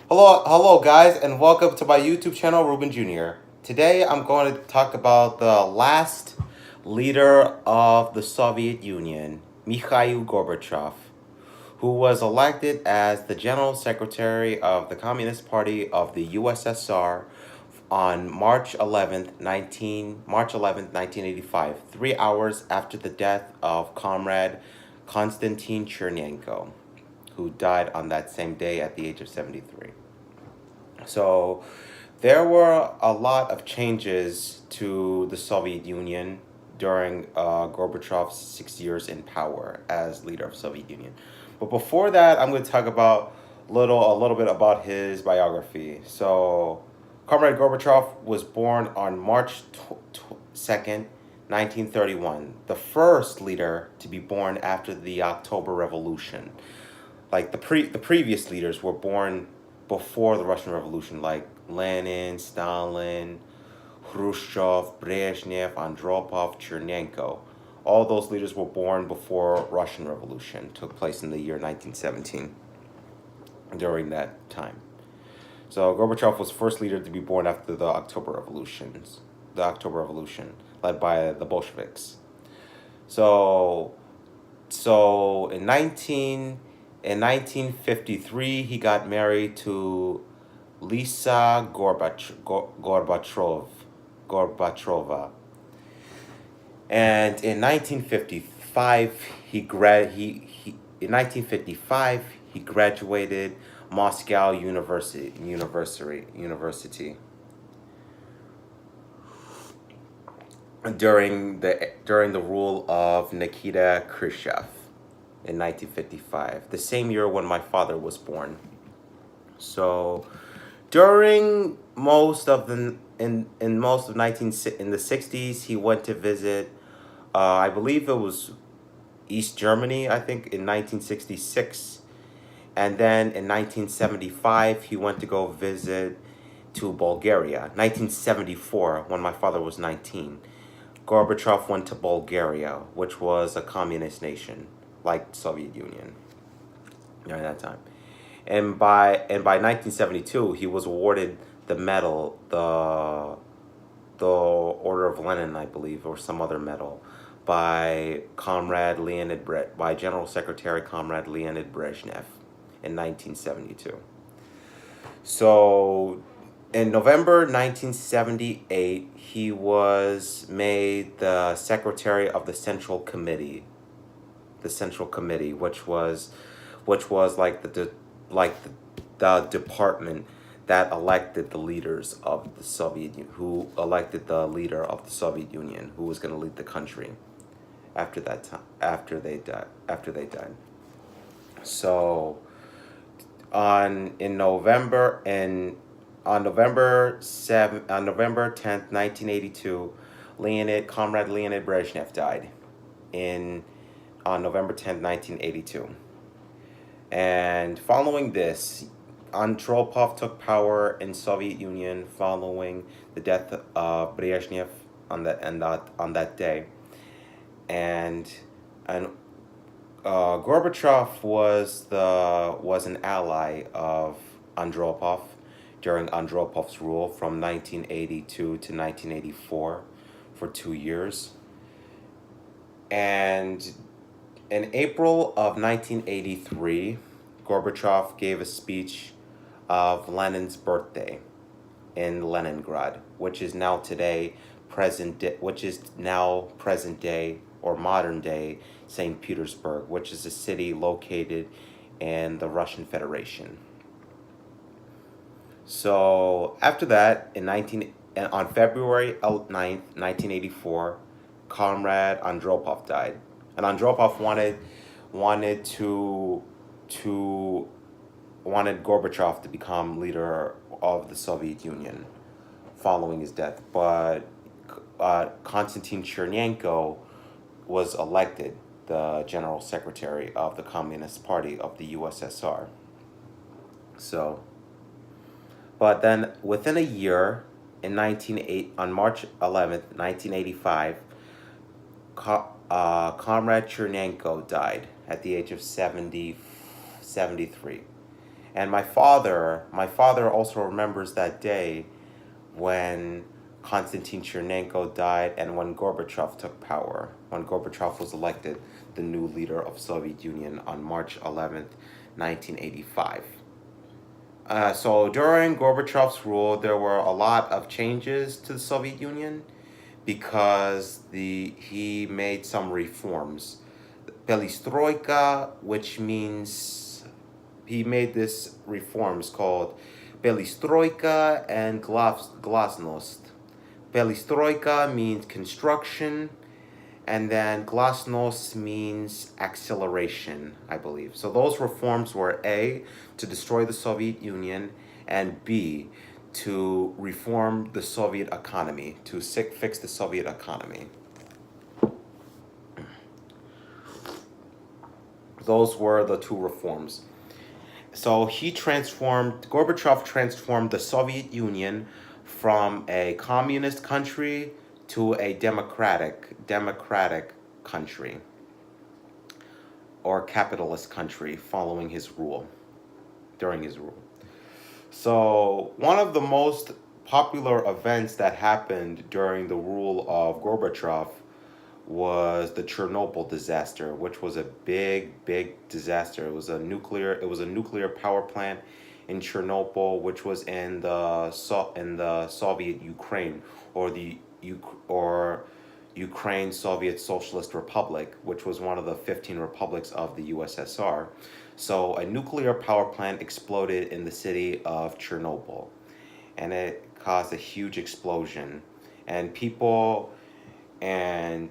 Hello guys, and welcome to my YouTube channel, Ruben Jr. Today I'm going to talk about the last leader of the Soviet Union, Mikhail Gorbachev, who was elected as the General Secretary of the Communist Party of the U.S.S.R. on March 11th, 1985, 3 hours after the death of Comrade Konstantin Chernenko, who died on that same day at the age of 73. So there were a lot of changes to the Soviet Union during Gorbachev's 6 years in power as leader of Soviet Union. But before that, I'm going to talk about a little bit about his biography. So Comrade Gorbachev was born on March 2nd, 1931, the first leader to be born after the October Revolution. Like the previous leaders were born before the Russian Revolution, like Lenin, Stalin, Khrushchev, Brezhnev, Andropov, Chernenko. All those leaders were born before Russian Revolution took place in the year 1917 during that time. So Gorbachev was the first leader to be born after the October Revolution, led by the Bolsheviks. So in 1953, he got married to Lisa Gorbachova. And in 1955, in 1955 he graduated Moscow University during the rule of Nikita Khrushchev in 1955, the same year when my father was born. So during most of the in most of 60s, he went to visit I believe it was East Germany, I think, in 1966. And then in 1975, he went to go visit to Bulgaria. 1974, when my father was 19, Gorbachev went to Bulgaria, which was a communist nation, like Soviet Union during that time. And by 1972, he was awarded the medal, the Order of Lenin, I believe, or some other medal, by General Secretary Comrade Leonid Brezhnev in 1972. So in November 1978, he was made the secretary of the Central Committee. Which was like the department that elected the leaders of the Soviet Union, who elected the leader of the Soviet Union, who was going to lead the country after that time, after they died. So on November 10th, 1982, Comrade Leonid Brezhnev died on November 10th, 1982. And following this, Andropov took power in Soviet Union following the death of Brezhnev on that day, and Gorbachev was an ally of Andropov during Andropov's rule from 1982 to 1984 for 2 years. And in April of 1983, Gorbachev gave a speech of Lenin's birthday in Leningrad, which is now present day or modern day St. Petersburg, which is a city located in the Russian Federation. So after that, on February 9th, 1984, Comrade Andropov died. And Andropov wanted Gorbachev to become leader of the Soviet Union following his death, but Konstantin Chernenko was elected the General Secretary of the Communist Party of the U.S.S.R. So, but then within a year, on March 11th, 1985, Comrade Chernenko died at the age of 73. And my father also remembers that day when Konstantin Chernenko died and when Gorbachev took power, when Gorbachev was elected the new leader of Soviet Union on March 11th, 1985. So during Gorbachev's rule, there were a lot of changes to the Soviet Union because he made some reforms. Perestroika, which means he made this reforms called Perestroika and Glasnost. Perestroika means construction, and then Glasnost means acceleration, I believe. So those reforms were A, to destroy the Soviet Union, and B, to reform the Soviet economy, to fix the Soviet economy. Those were the two reforms. So Gorbachev transformed the Soviet Union from a communist country to a democratic country or capitalist country during his rule. So one of the most popular events that happened during the rule of Gorbachev was the Chernobyl disaster, which was a big disaster. It was a nuclear power plant in Chernobyl, which was in the Soviet Ukraine, or Ukraine Soviet Socialist Republic, which was one of the 15 republics of the U.S.S.R. So a nuclear power plant exploded in the city of Chernobyl, and it caused a huge explosion, and people and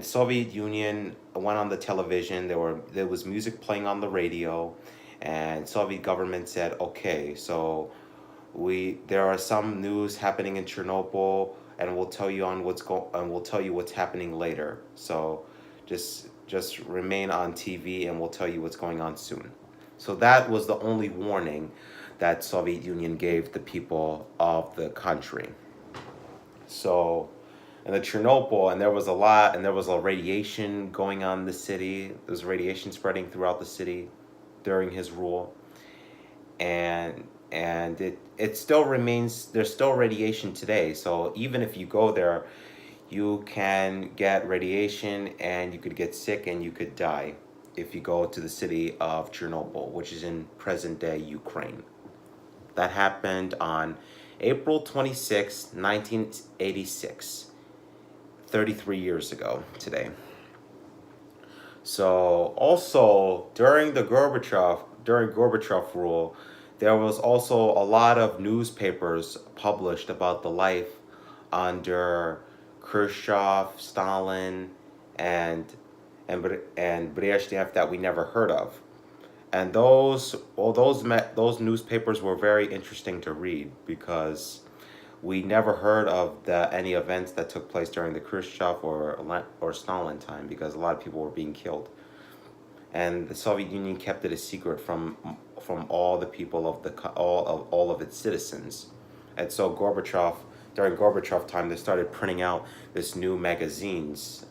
Soviet Union went on the television. There was music playing on the radio, and Soviet government said, okay, so there are some news happening in Chernobyl, and we'll tell you what's happening later. So just remain on TV, and we'll tell you what's going on soon. So that was the only warning that Soviet Union gave the people of the country. So in the Chernobyl, and there was a radiation going on in the city. There was radiation spreading throughout the city during his rule, and it still remains. There's still radiation today. So even if you go there, you can get radiation, and you could get sick, and you could die if you go to the city of Chernobyl, which is in present-day Ukraine. That happened on April 26, 1986. 33 years ago today. So also during Gorbachev rule, there was also a lot of newspapers published about the life under Khrushchev, Stalin, and Brezhnev that we never heard of. And those newspapers were very interesting to read because we never heard of any events that took place during the Khrushchev or Stalin time, because a lot of people were being killed, and the Soviet Union kept it a secret from all the people of all of its citizens. And so during Gorbachev time, they started printing out these magazines,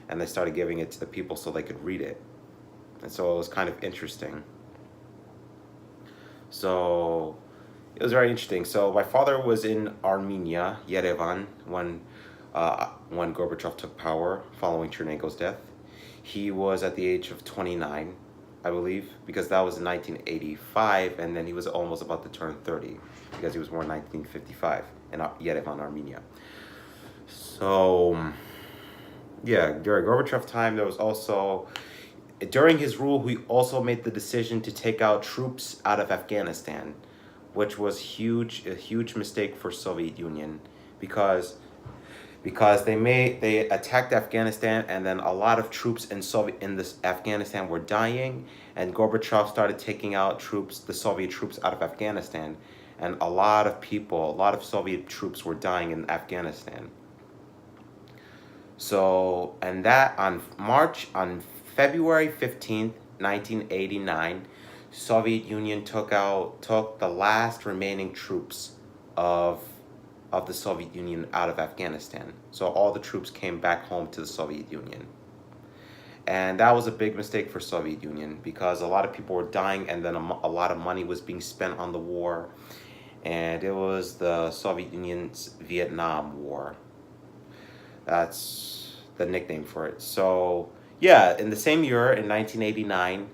and they started giving it to the people so they could read it. And so it was kind of interesting. So it was very interesting. So my father was in Armenia, Yerevan, when Gorbachev took power following Chernenko's death. He was at the age of 29, I believe, because that was in 1985, and then he was almost about to turn 30, because he was born in 1955 in Yerevan, Armenia. So, yeah, during Gorbachev time, during his rule, he also made the decision to take out troops out of Afghanistan, which was a huge mistake for Soviet Union, because they attacked Afghanistan, and then a lot of troops in Afghanistan were dying, and Gorbachev started taking out the Soviet troops out of Afghanistan, and a lot of Soviet troops were dying in Afghanistan. So, and that on February 15th, 1989, Soviet Union took the last remaining troops of the Soviet Union out of Afghanistan. So all the troops came back home to the Soviet Union. And that was a big mistake for Soviet Union because a lot of people were dying, and then a lot of money was being spent on the war. And it was the Soviet Union's Vietnam War. That's the nickname for it. So, yeah, in the same year, in 1989,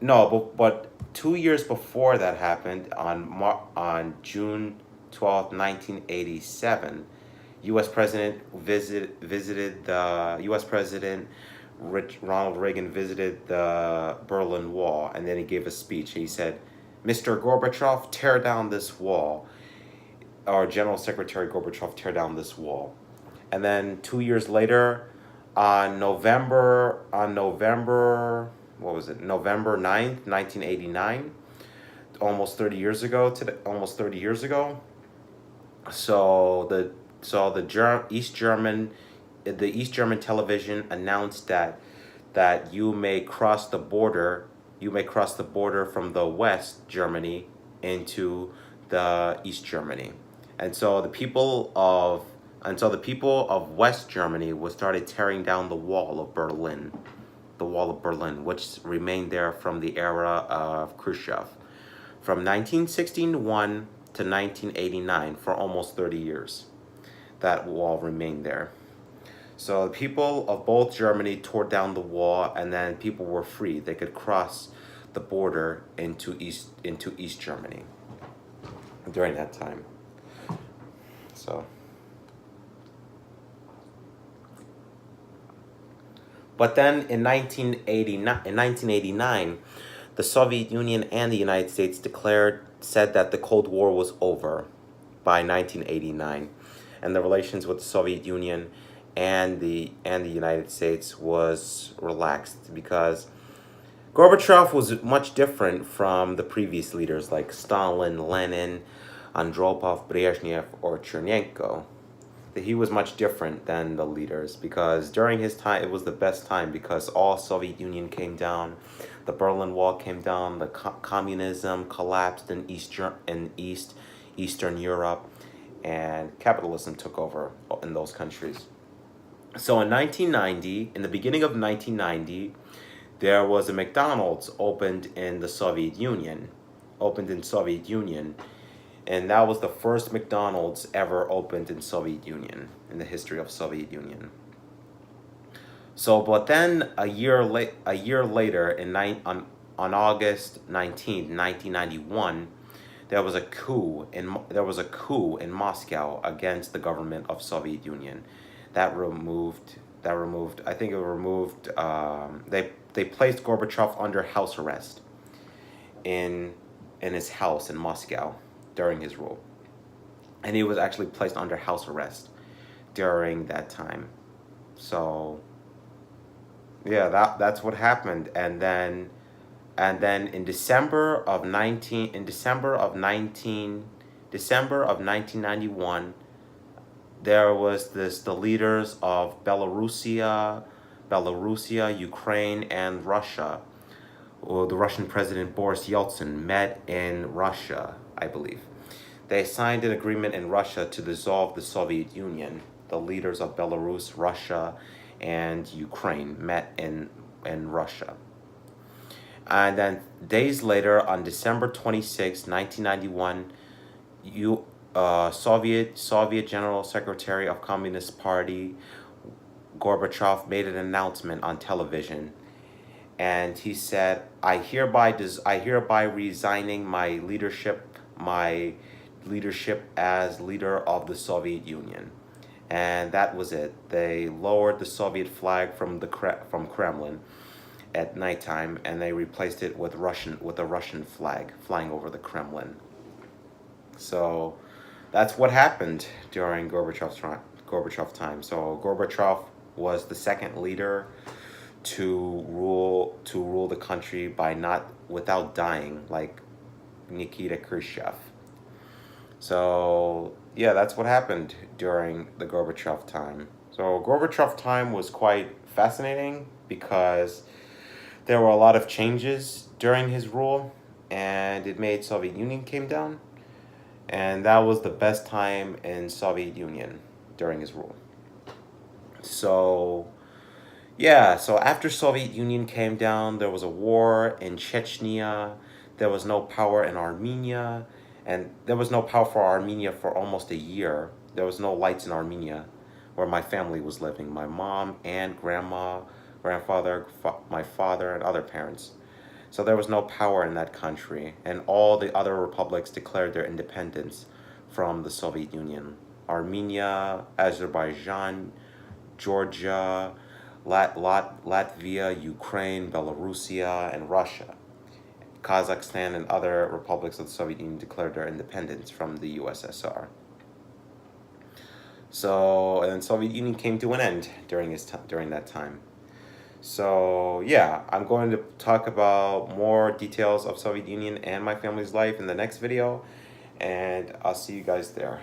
no, but 2 years before that happened, on June 12th, 1987, U.S. President visited the U.S. President Ronald Reagan visited the Berlin Wall, and then he gave a speech. He said, "Mr. Gorbachev, tear down this wall." Our General Secretary Gorbachev, tear down this wall. And then 2 years later, what was it? November 9th, 1989, almost 30 years ago. So the East German television announced that you may cross the border from the West Germany into the East Germany. And so the people of West Germany was started tearing down the wall of Berlin, which remained there from the era of Khrushchev, from 1961 to 1989, for almost 30 years. That wall remained there. So the people of both Germany tore down the wall, and then people were free. They could cross the border into East Germany during that time. So, but then in 1989, the Soviet Union and the United States said that the Cold War was over by 1989, and the relations with the Soviet Union and the United States was relaxed because Gorbachev was much different from the previous leaders like Stalin, Lenin, Andropov, Brezhnev, or Chernenko. He was much different than the leaders because during his time it was the best time because all Soviet Union came down, the Berlin Wall came down, the communism collapsed in Eastern Europe, and capitalism took over in those countries. So in the beginning of 1990, there was a McDonald's opened in Soviet Union, and that was the first McDonald's ever opened in Soviet Union, in the history of Soviet Union. So, but then a year later, on August 19th, 1991, there was a coup in Moscow against the government of Soviet Union. They placed Gorbachev under house arrest in his house in Moscow during his rule. And he was actually placed under house arrest during that time. So yeah, that's what happened. And then in December of 1991, there was the leaders of Belarusia, Ukraine, and Russia. Well, the Russian President Boris Yeltsin met in Russia, I believe. They signed an agreement in Russia to dissolve the Soviet Union. The leaders of Belarus, Russia, and Ukraine met in Russia. And then days later, on December 26, 1991, Soviet General Secretary of Communist Party Gorbachev made an announcement on television, and he said, "I hereby resigning my leadership as leader of the Soviet Union." And that was it. They lowered the Soviet flag from Kremlin at nighttime, and they replaced it with a Russian flag flying over the Kremlin. So that's what happened during Gorbachev's time. So Gorbachev was the second leader to rule the country without dying, like Nikita Khrushchev. So yeah, that's what happened during the Gorbachev time. So Gorbachev time was quite fascinating because there were a lot of changes during his rule, and it made Soviet Union came down, and that was the best time in Soviet Union during his rule. So Yeah, so after Soviet Union came down, there was a war in Chechnya. There was no power in Armenia, and there was no power for Armenia for almost a year. There was no lights in Armenia, where my family was living. My mom and grandma, grandfather, my father, and other parents. So there was no power in that country, and all the other republics declared their independence from the Soviet Union. Armenia, Azerbaijan, Georgia, Latvia, Ukraine, Belarusia, and Russia. Kazakhstan and other republics of the Soviet Union declared their independence from the USSR. So, and Soviet Union came to an end during that time. So, yeah, I'm going to talk about more details of Soviet Union and my family's life in the next video, and I'll see you guys there.